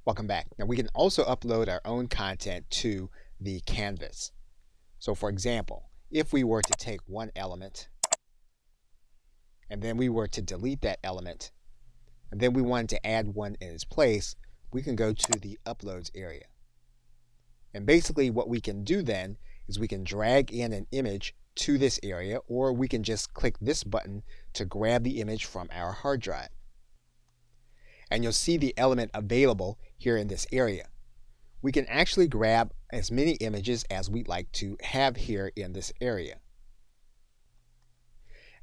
Welcome back. Now we can also upload our own content to the canvas. So for example, if we were to take one element and then we were to delete that element and then we wanted to add one in its place, we can go to the uploads area. And basically what we can do then is we can drag in an image to this area, or we can just click this button to grab the image from our hard drive. And you'll see the element available here in this area. We can actually grab as many images as we'd like to have here in this area.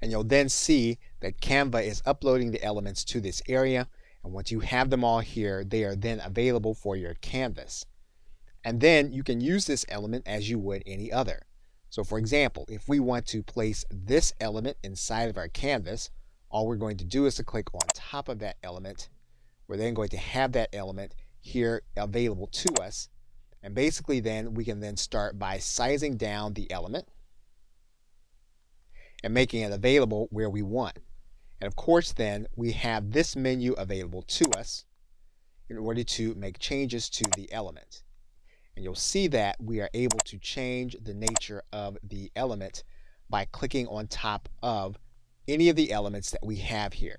And you'll then see that Canva is uploading the elements to this area, and once you have them all here, they are then available for your canvas. And then you can use this element as you would any other. So for example, if we want to place this element inside of our canvas, all we're going to do is to click on top of that element. We're then going to have that element here available to us. And basically then we can then start by sizing down the element and making it available where we want. And of course then we have this menu available to us in order to make changes to the element. And you'll see that we are able to change the nature of the element by clicking on top of any of the elements that we have here.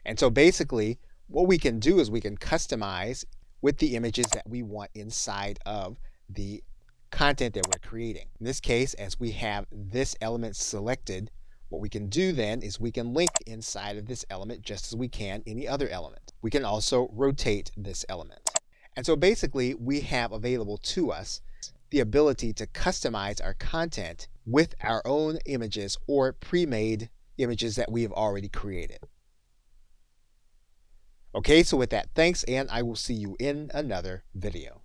And so basically what we can do is we can customize with the images that we want inside of the content that we're creating. In this case, as we have this element selected, what we can do then is we can link inside of this element just as we can any other element. We can also rotate this element. And so basically we have available to us the ability to customize our content with our own images or pre-made images that we have already created. Okay, so with that, thanks, and I will see you in another video.